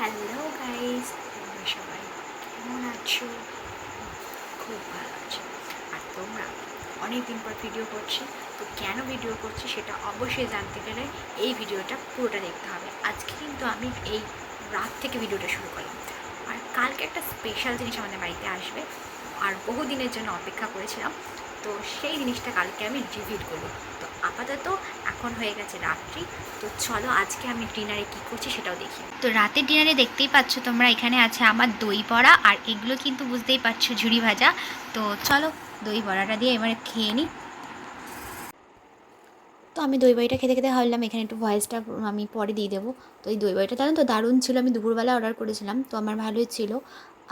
Hello guys, তোমরা সবাই কেমন আছো? খুব ভালো আছো। আর তোমরা অনেক দিন পর ভিডিও করছি, তো কেন ভিডিও করছি সেটা অবশ্যই জানতে গেলে এই ভিডিওটা পুরোটা দেখতে হবে। আজকে কিন্তু আমি এই রাত থেকে ভিডিওটা শুরু করলাম, আর কালকে একটা স্পেশাল জিনিস আমাদের বাড়িতে আসবে, আর বহুদিনের জন্য অপেক্ষা করেছিলাম। তো সেই জিনিসটা কালকে আমি রিভিল করবো। তো আপাতত এখন হয়ে গেছে রাত্রি, তো চলো আজকে আমি ডিনারে কী করছি সেটাও দেখি। তো রাতের ডিনারে দেখতেই পাচ্ছ তোমরা, এখানে আছে আমার দই বড়া, আর এগুলো কিন্তু বুঝতেই পারছো ঝুরি ভাজা। তো চলো দই বড়াটা দিয়ে এবারে খেয়ে নিই। তো আমি দই বড়িটা খেতে খেতে ভাবলাম এখানে একটু ভয়েসটা আমি পরে দিয়ে দেবো। তো এই দই বড়িটা জানো তো দারুণ ছিল। আমি দুপুরবেলা অর্ডার করেছিলাম, তো আমার ভালোই ছিল,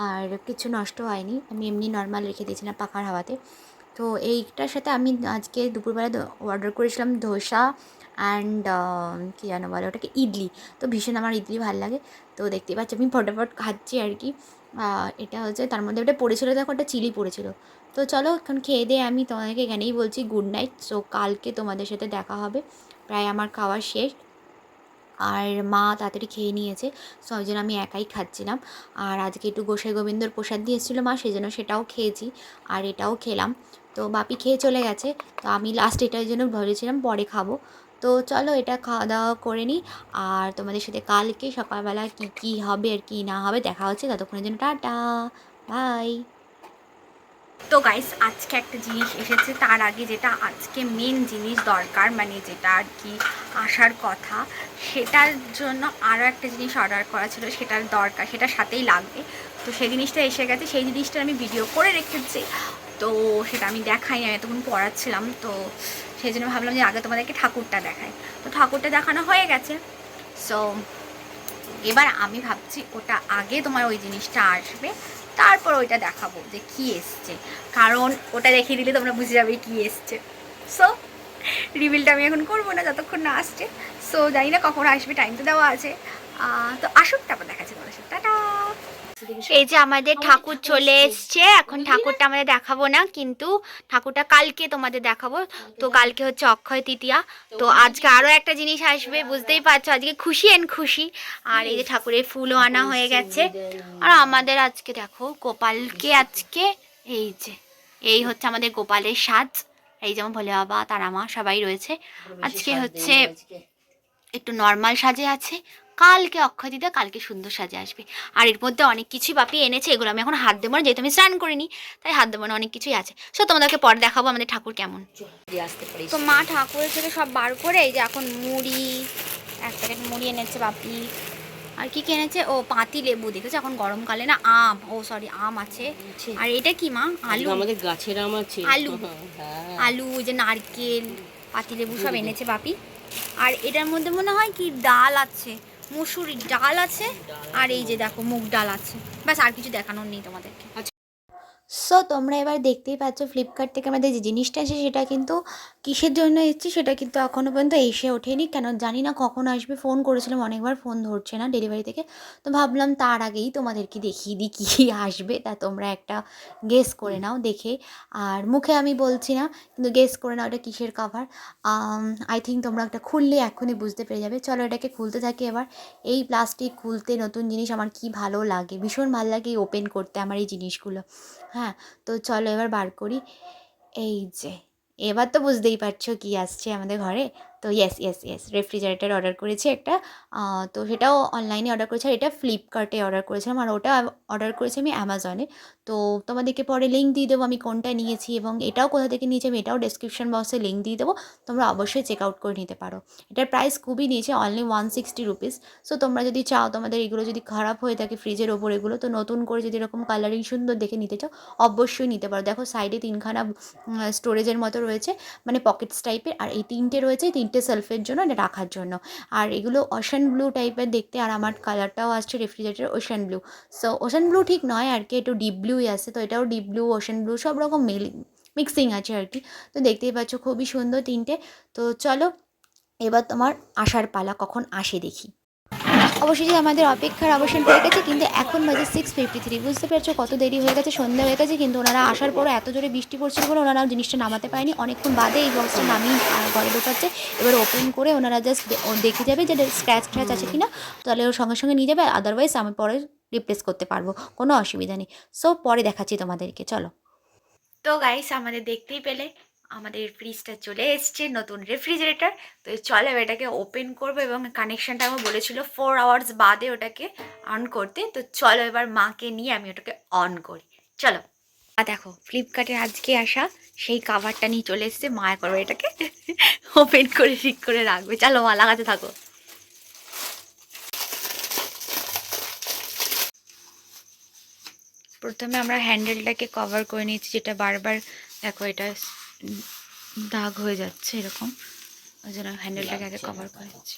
আর কিছু নষ্ট হয়নি। আমি এমনি নর্মাল রেখে দিয়েছিলাম পাখার হাওয়াতে। তো এইটার সাথে আমি আজকে দুপুরবেলা অর্ডার করেছিলাম ধোসা অ্যান্ড কী জানো বলে ওটাকে, ইডলি। তো ভীষণ আমার ইডলি ভালো লাগে। তো দেখতেই পাচ্ছি আমি ফটাফট খাচ্ছি আর কি। এটা হচ্ছে তার মধ্যে ওটা পড়েছিল, দেখো ওটা চিলি পড়েছিল। তো চলো এখন খেয়ে দিয়ে আমি তোমাদেরকে এখানেই বলছি গুড নাইট। সো কালকে তোমাদের সাথে দেখা হবে। প্রায় আমার খাওয়া শেষ, আর মা তাড়াতাড়ি খেয়ে নিয়েছে। সো ওই জন্য আমি একাই খাচ্ছিলাম। আর আজকে একটু গোসাই গোবিন্দর প্রসাদ দিয়ে এসেছিলো মা, সেই জন্য সেটাও খেয়েছি, আর এটাও খেলাম। তো বাপি খেয়ে চলে গেছে, তো আমি লাস্ট এটার জন্য ভেবেছিলাম পরে খাবো। তো চলো এটা খাওয়া দাওয়া করে নিই, আর তোমাদের সাথে কালকে সকালবেলা কী কী হবে আর কী না হবে দেখা হচ্ছে। ততক্ষণের জন্য টাটা, বাই। তো গাইস আজকে একটা জিনিস এসেছে, তার আগে যেটা আজকে মেন জিনিস দরকার, মানে যেটা আর কি আসার কথা, সেটার জন্য আরও একটা জিনিস অর্ডার করা ছিল, সেটার দরকার, সেটার সাথেই লাগবে। তো সেই জিনিসটা এসে গেছে, সেই জিনিসটা আমি ভিডিও করে রেখেছি। তো সেটা আমি দেখাই, আমি এতক্ষণ পড়াচ্ছিলাম, তো সেই জন্য ভাবলাম যে আগে তোমাদেরকে ঠাকুরটা দেখাই। তো ঠাকুরটা দেখানো হয়ে গেছে। সো এবার আমি ভাবছি ওটা আগে তোমার ওই জিনিসটা আসবে, তারপর ওইটা দেখাবো যে কী এসছে, কারণ ওটা দেখিয়ে দিলে তোমরা বুঝে যাবে কী এসছে। সো রিভিলটা আমি এখন করবো না যতক্ষণ না আসছে। সো জানি না কখন আসবে, টাইম তো দেওয়া আছে। তো আসুক, তারপর দেখাচ্ছে তোমাদের সাথে। টাটা। এই যে আমাদের ঠাকুর চলে এসছে, এখন ঠাকুরটা আমাদের দেখাবো না, কিন্তু ঠাকুরটা কালকে তোমাদের দেখাবো। তো কালকে হচ্ছে অক্ষয় তৃতীয়া। তো আজকে আরও একটা জিনিস আসবে, বুঝতেই পারছো আজকে খুশি এন্ড খুশি। আর এই যে ঠাকুরের ফুলও আনা হয়ে গেছে। আর আমাদের আজকে দেখো গোপালকে আজকে এই যে এই হচ্ছে আমাদের গোপালের সাজ। এই যেমন ভোলে বাবা, তারা মা সবাই রয়েছে। আজকে হচ্ছে একটু নর্মাল সাজে আছে, কালকে অক্ষয় তৃতীয়া, কালকে সুন্দর সাজে আসবে। আর এর মধ্যে অনেক কিছুই বাপি এনেছে, এগুলো আমি এখন হাত দেবো না, যেহেতু আমি স্নান করিনি, তাই হাত দেবো না। অনেক কিছুই আছে, সো তোমাদেরকে পরে দেখাবো আমাদের ঠাকুর কেমন। তো মা ঠাকুরের থেকে সব বার করে এই যে এখন মুড়ি, এক প্যাকেট মুড়ি এনেছে বাপি। আর কি কি এনেছে, ও পাতি লেবু, দেখেছো এখন গরমকালে না, আম, ও সরি আম আছে। আর এটা কি মা, আলু, আমাদের গাছের আম আছে, আলু, আলু, ওই যে নারকেল, পাতি লেবু সব এনেছে বাপি। আর এটার মধ্যে মনে হয় কি ডাল আছে, মুসুরির ডাল আছে, আর এই যে দেখো মুগ ডাল আছে। ব্যাস, আর কিছু দেখানোর নেই তোমাদেরকে। সো তোমরা এবার দেখতেই পাচ্ছ ফ্লিপকার্ট থেকে আমাদের যে জিনিসটা এসে সেটা কিন্তু কিসের জন্য এসেছে সেটা কিন্তু এখনও পর্যন্ত এসে ওঠেনি, কেন জানি না কখন আসবে। ফোন করেছিলাম অনেকবার, ফোন ধরছে না ডেলিভারি থেকে। তো ভাবলাম তার আগেই তোমাদেরকে দেখিয়ে দিই কী আসবে, তা তোমরা একটা গেস করে নাও দেখে। আর মুখে আমি বলছি না, কিন্তু গেস করে নাও এটা কিসের কাভার। আই থিঙ্ক তোমরা একটা খুললে এখনই বুঝতে পেরে যাবে। চলো এটাকে খুলতে থাকি এবার। এই প্লাস্টিক খুলতে, নতুন জিনিস আমার কি ভালো লাগে, ভীষণ ভালো লাগে ওপেন করতে আমার এই জিনিসগুলো। হ্যাঁ, তো চলো এবার বার করি। এই যে এবার তো বুঝতেই পারছো কি আসছে আমাদের ঘরে। তো yes yes yes, refrigerator order করেছি একটা। তো সেটাও অনলাইনে অর্ডার করেছি, আর এটা ফ্লিপকার্টে অর্ডার করেছিলাম, আর ওটা অর্ডার করেছি আমি অ্যামাজনে। তো তোমাদেরকে পরে লিঙ্ক দিয়ে দেবো আমি কোনটা নিয়েছি, এবং এটাও কোথা থেকে নিয়েছি আমি এটাও ডেসক্রিপশন বক্সে লিঙ্ক দিয়ে দেবো। তোমরা অবশ্যই চেক আউট করে নিতে পারো। এটার প্রাইস খুবই নিয়েছে, অনলি 160 রুপিস। সো তোমরা যদি চাও, তোমাদের এগুলো যদি খারাপ হয়ে থাকে ফ্রিজের ওপর এগুলো, তো নতুন করে যদি এরকম কালারিং সুন্দর দেখে নিতে চাও অবশ্যই নিতে পারো। দেখো সাইডে তিনখানা স্টোরেজের মতো রয়েছে, মানে পকেটস টাইপের, আর এই তিনটে রয়েছে, তিনটে সেলফের জন্য, এটা রাখার জন্য। আর এগুলো ওশান ব্লু টাইপের দেখতে, আর আমার কালারটাও আসছে refrigerator ocean blue. So ocean blue ঠিক নয় আর কি, একটু ডিপ ব্লুই আছে, তো এটাও ডিপ ব্লু ওশান ব্লু সব রকম মিক্সিং আছে আর কি। তো দেখতেই পাচ্ছ খুবই সুন্দর তিনটে। তো চলো এবার তোমার আসার পালা, কখন আসে দেখি। অবশেষে আমাদের অপেক্ষার অবসান হয়ে গেছে, কিন্তু এখন বাজে 6:53। বুঝতে পারছো কত দেরি হয়ে গেছে, সন্ধ্যা হয়ে গেছে, কিন্তু ওনারা আসার পরও এত জোরে বৃষ্টি পড়ছিল বলে ওনারা জিনিসটা নামাতে পারেনি। অনেকক্ষণ বাদে এই বক্সটা নামিয়ে ঘরে ঢোকাচ্ছে। এবার ওপেন করে ওনারা জাস্ট দেখে যাবে যে স্ক্র্যাচ ট্র্যাচ আছে কিনা, তাহলে ওর সঙ্গে সঙ্গে নিয়ে যাবে, আদারওয়াইজ আমি পরে রিপ্লেস করতে পারবো, কোনো অসুবিধা নেই। সো পরে দেখাচ্ছি তোমাদেরকে, চলো। তো গাইস, আমাদের দেখতেই পেলে আমাদের ফ্রিজটা চলে এসছে, নতুন রেফ্রিজারেটর। তো চলো এবার এটাকে ওপেন করবো, এবং কানেকশানটা আমার বলেছিল 4 আওয়ার্স বাদে ওটাকে অন করতে। তো চলো এবার মাকে নিয়ে আমি ওটাকে অন করি, চলো। দেখো, ফ্লিপকার্টের আজকে আসা সেই কাভারটা নিয়ে চলে এসছে। মা করবে এটাকে ওপেন করে ঠিক করে রাখবে। চলো মা, লাগাতে থাকো। প্রথমে আমরা হ্যান্ডেলটাকে কভার করে নিয়েছি, যেটা বারবার দেখো এটা দাগ হয়ে যাচ্ছে এরকম, ওই জন্য হ্যান্ডেলটাকে আগে কভার করে নিচ্ছি।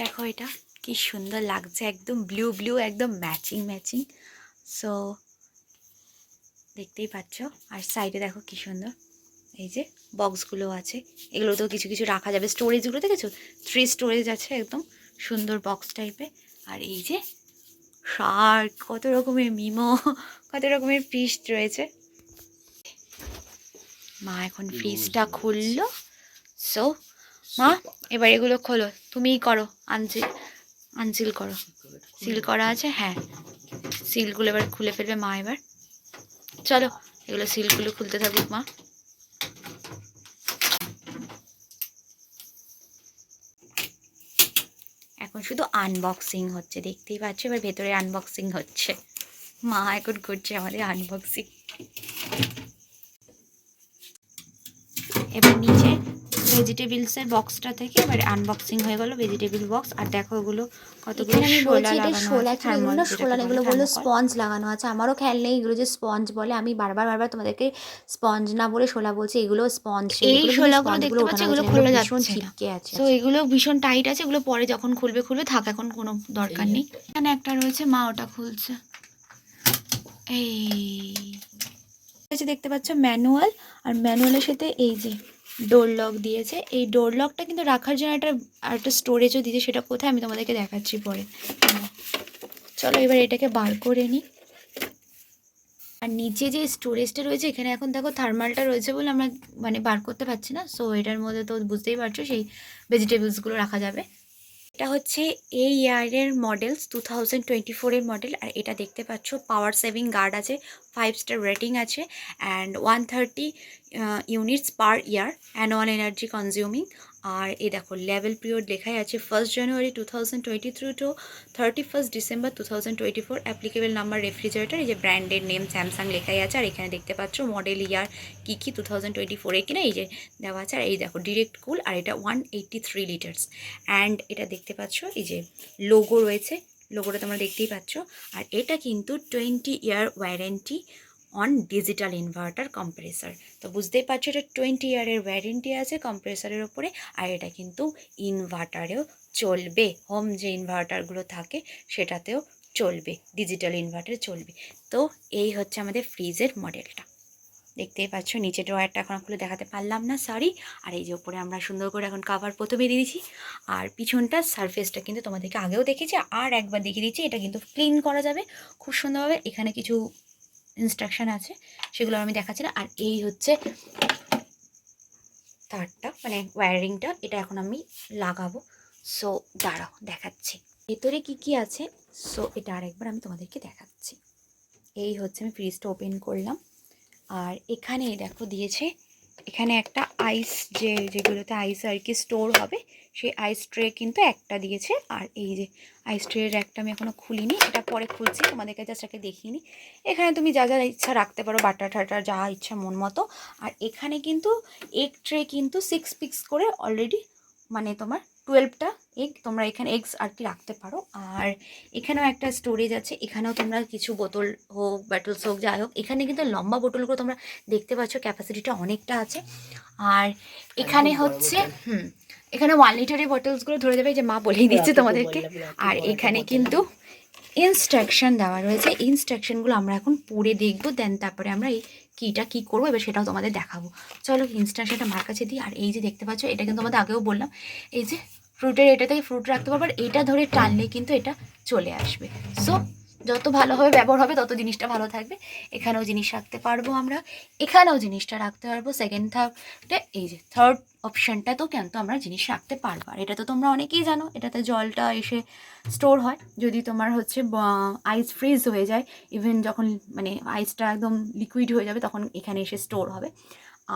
দেখো এটা কি সুন্দর লাগছে, একদম ব্লু ব্লু, একদম ম্যাচিং ম্যাচিং। সো দেখতেই পাচ্ছ। আর সাইডে দেখো কি সুন্দর এই যে বক্সগুলো আছে, এগুলো তো কিছু কিছু রাখা যাবে। স্টোরেজগুলো দেখেছো, 3 স্টোরেজ আছে, একদম সুন্দর বক্স টাইপের। আর এই যে শার্ক, কত রকমের মিমো, কত রকমের ফিশ রয়েছে। মা এখন ফ্রিজটা খুললো। সো মা, এবার এগুলো খোলো, তুমিই করো, আনসিল করো। সিল করা আছে, হ্যাঁ, সিলগুলো এবার খুলে ফেলবে মা এবার। চলো এগুলো সিলগুলো খুলতে থাকুক মা। এখন শুধু আনবক্সিং হচ্ছে, দেখতেই পাচ্ছ, এবার ভেতরে আনবক্সিং হচ্ছে। মা এখন করছে আমাদের আনবক্সিং। এবার নিচে ভেজিটেবলসের বক্সটা থেকে এবার আনবক্সিং হয়ে গেল ভেজিটেবল বক্স। আর দেখো ওগুলো কতগুলো শোলা লাগানো আছে, এগুলো বললো স্পঞ্জ লাগানো আছে। আমারও খেয়াল নেই এগুলো যে স্পঞ্জ বলে, আমি বারবার তোমাদেরকে স্পঞ্জ না বলে শোলা বলছি, এগুলো স্পঞ্জ। এই শোলাগুলো দেখতে পাচ্ছ, এগুলো খোলা যাচ্ছে না, তো এগুলো ভীষণ টাইট আছে, এগুলো পরে যখন খুলবে থাক, এখন কোনো দরকার নেই। এখানে একটা রয়েছে, মা ওটা খুলছে। এই দেখতে পাচ্ছ ম্যানুয়াল, আর ম্যানুয়ালের সাথে এই যে ডোর লক দিয়েছে। এই ডোর লকটা কিন্তু রাখার জন্য একটা স্টোরেজও দিয়েছে, সেটা কোথায় আমি তোমাদেরকে দেখাচ্ছি পরে। চলো এবার এটাকে বার করে নিই। আর নিচে যে স্টোরেজটা রয়েছে, এখানে এখন দেখো থার্মালটা রয়েছে বলে আমরা বার করতে পারছি না। সো এটার মধ্যে তো বুঝতেই পারছো সেই ভেজিটেবলসগুলো রাখা যাবে। এটা হচ্ছে এই ইয়ারের মডেলস, 2024-এর মডেল। আর এটা দেখতে পাচ্ছ পাওয়ার সেভিং গার্ড আছে, 5 স্টার রেটিং আছে, and 130 units per year annual energy consuming. আর এই দেখো লেভেল পিরিয়ড লেখাই আছে 1 January 2023 to 31 December 2024। Applicable number refrigerator, এই যে ব্র্যান্ডের নেম স্যামসাং লেখাই আছে। আর এখানে দেখতে পাচ্ছ মডেল ইয়ার কী 2024-এ কিনা এই যে দেওয়া আছে। আর এই দেখো ডিরেক্ট কুল, আর এটা 183 লিটার্স। অ্যান্ড এটা দেখতে পাচ্ছ এই যে লোগো রয়েছে, লোগোটা তোমরা দেখতেই পাচ্ছ। আর এটা কিন্তু 20 year warranty on digital inverter compressor. তো বুঝতেই পারছো এটা 20 ইয়ারের ওয়ারেন্টি আছে কম্প্রেসারের ওপরে। আর এটা কিন্তু ইনভার্টারেও চলবে, হোম যে ইনভার্টারগুলো থাকে সেটাতেও চলবে, ডিজিটাল ইনভার্টারে চলবে। তো এই হচ্ছে আমাদের ফ্রিজের মডেলটা, দেখতেই পাচ্ছ। নিচে ড্রয়ারটা এখন খুলে দেখাতে পারলাম না, সরি। আর এই যে ওপরে আমরা সুন্দর করে এখন কাভার প্রথমে দিয়ে দিয়েছি। আর পিছনটা সারফেসটা কিন্তু তোমাদেরকে আগেও দেখেছি, আর একবার দেখিয়ে দিচ্ছি। এটা কিন্তু ক্লিন করা যাবে খুব সুন্দরভাবে। এখানে কিছু ইনস্ট্রাকশান আছে, সেগুলো আমি দেখাচ্ছি না। আর এই হচ্ছে তারটা, ওয়্যারিংটা, এটা এখন আমি লাগাবো। সো দাঁড়াও দেখাচ্ছি ভেতরে কি কি আছে। সো এটা আরেকবার আমি তোমাদেরকে দেখাচ্ছি। এই হচ্ছে আমি ফ্রিজটা ওপেন করলাম। আর এখানে দেখো দিয়েছে, এখানে একটা আইস, যেগুলোতে আইস আর কি স্টোর হবে, সেই আইস ট্রে কিন্তু একটা দিয়েছে। আর এই যে আইস ট্রের একটা আমি এখনও খুলিনি, এটা পরে খুলছি, তোমাদেরকে জাস্ট একটা দেখিয়ে নিই। এখানে তুমি যা যা ইচ্ছা রাখতে পারো, বাটার ঠাটার যা ইচ্ছা মন মতো। আর এখানে কিন্তু এগ ট্রে কিন্তু 6 পিস করে অলরেডি, তোমার 12টা এগ তোমরা এখানে এগস আর কি রাখতে পারো। আর এখানেও একটা স্টোরেজ আছে, এখানেও তোমরা কিছু বোতল হোক, ব্যাটলস হোক, যাই হোক। এখানে কিন্তু লম্বা বোতলগুলো তোমরা দেখতে পাচ্ছ, ক্যাপাসিটিটা অনেকটা আছে। আর এখানে হচ্ছে এখানে 1 লিটারের বোতলসগুলো ধরে দেবে, যে মা বলেই দিচ্ছে তোমাদেরকে। আর এখানে কিন্তু ইনস্ট্রাকশান দেওয়া রয়েছে, ইনস্ট্রাকশানগুলো আমরা এখন পড়ে দেখবো, দেন তারপরে আমরা এই কীটা কী করবো এবার সেটাও তোমাদের দেখাবো। চলো ইনস্ট্যান্ট সেটা মার কাছে দিই। আর এই যে দেখতে পাচ্ছ, এটা কিন্তু তোমাদের আগেও বললাম, এই যে ফ্রুটের এটাতে ফ্রুট রাখতে পারবো, আর এটা ধরে টানলে কিন্তু এটা চলে আসবে। সো যত ভালোভাবে ব্যবহার হবে তত জিনিসটা ভালো থাকবে। এখানেও জিনিস রাখতে পারবো আমরা, এখানেও জিনিসটা রাখতে পারবো। সেকেন্ড থার্ডে এই যে থার্ড অপশানটা তো কিন্তু আমরা জিনিস রাখতে পারবো। আর এটা তো তোমরা অনেকেই জানো, এটাতে জলটা এসে স্টোর হয়। যদি তোমার হচ্ছে আইস ফ্রিজ হয়ে যায়, ইভেন যখন মানে আইসটা একদম লিকুইড হয়ে যাবে তখন এখানে এসে স্টোর হবে।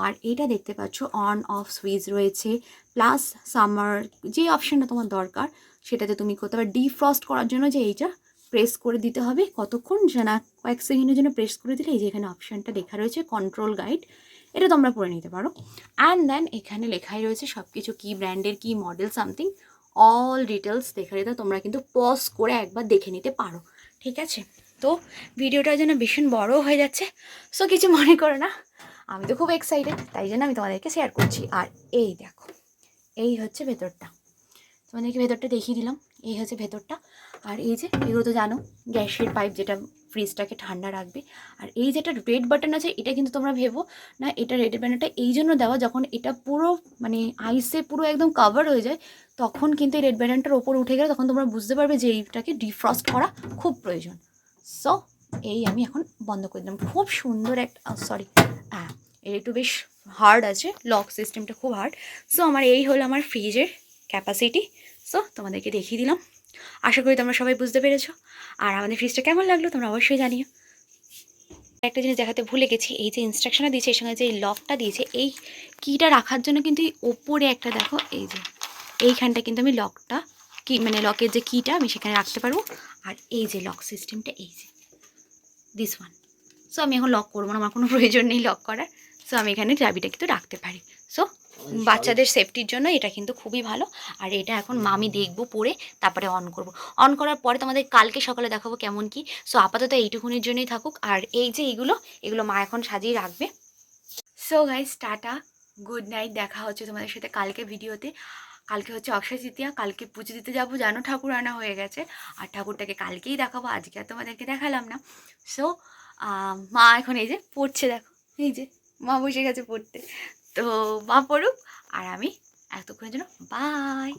আর এইটা দেখতে পাচ্ছ অন অফ সুইচ রয়েছে, প্লাস সামার যে অপশানটা তোমার দরকার সেটাতে তুমি করতে পারো। ডিফ্রস্ট করার জন্য যে এইটা প্রেস করে দিতে হবে, কতক্ষণ না কয়েক সেকেন্ডের জন্য প্রেস করে দিলে এই যে এখানে অপশানটা লেখা রয়েছে কন্ট্রোল গাইড, এটা তোমরা পড়ে নিতে পারো। অ্যান্ড দেন এখানে লেখাই রয়েছে সব কিছু, কী ব্র্যান্ডের কী মডেল সামথিং অল ডিটেলস লেখা রয়েছে, তোমরা কিন্তু পজ করে একবার দেখে নিতে পারো। ঠিক আছে, তো ভিডিওটার জন্য ভীষণ বড় হয়ে যাচ্ছে, সো কিছু মনে করো না, আমি তো খুব এক্সাইটেড, তাই জন্য আমি তোমাদেরকে শেয়ার করছি। আর এই দেখো, এই হচ্ছে ভেতরটা, তোমাদেরকে ভেতরটা দেখিয়ে দিলাম, এই হচ্ছে ভেতরটা। আর এই যে এগুলো তো জানো গ্যাসের পাইপ, যেটা ফ্রিজটাকে ঠান্ডা রাখবে। আর এই যেটা রেড বাটন আছে, এটা কিন্তু তোমরা ভেবো না এটা রেড বাটনটা এই জন্য দেওয়া, যখন এটা পুরো মানে আইসে পুরো একদম কাভার হয়ে যায় তখন কিন্তু এই রেড বাটনটার ওপর উঠে গেলে তখন তোমরা বুঝতে পারবে যে এইটাকে ডিফ্রস্ট করা খুব প্রয়োজন। সো এই আমি এখন বন্ধ করে দিলাম। খুব সুন্দর একটা, সরি হ্যাঁ এর একটু বেশ হার্ড আছে, লক সিস্টেমটা খুব হার্ড। সো আমার এই হলো আমার ফ্রিজের ক্যাপাসিটি। সো তোমাদেরকে দেখিয়ে দিলাম, আশা করি তোমরা সবাই বুঝতে পেরেছো। আর আমাদের ফ্রিজটা কেমন লাগলো তোমরা অবশ্যই জানিও। একটা জিনিস দেখাতে ভুলে গেছি, এই যে ইনস্ট্রাকশনটা দিয়েছে এর সঙ্গে যে এই লকটা দিয়েছে, এই কিটা রাখার জন্য কিন্তু এই ওপরে একটা দেখো, এই যে এইখানটা কিন্তু আমি লকটা কি মানে লকের যে কিটা আমি সেখানে রাখতে পারবো। আর এই যে লক সিস্টেমটা এই যে দিস ওয়ান। সো আমি এখন লক করবো না, আমার কোনো প্রয়োজন নেই লক করার। সো আমি এখানে চাবিটা কিন্তু রাখতে পারি। সো বাচ্চাদের সেফটির জন্য এটা কিন্তু খুবই ভালো। আর এটা এখন আমি দেখবো পরে, তারপরে অন করব। অন করার পরে তোমাদের কালকে সকালে দেখাবো কেমন কি। সো আপাতত এইটুকুনির জন্যই থাকুক। আর এই যে এগুলো মা এখন সাজিয়ে রাখবে। So guys tata, good night, দেখা হচ্ছে তোমাদের সাথে কালকে ভিডিওতে। কালকে হচ্ছে অক্ষয় তৃতীয়া, কালকে পুজো দিতে যাবো, জানো ঠাকুর আনা হয়ে গেছে। আর ঠাকুরটাকে কালকেই দেখাবো, আজকে আর তোমাদেরকে দেখালাম না। সো মা এখন এই যে পড়ছে, দেখো এই যে মা বসে গেছে পড়তে। তো মা পড়ুক আর আমি এতক্ষণের জন্য বাই।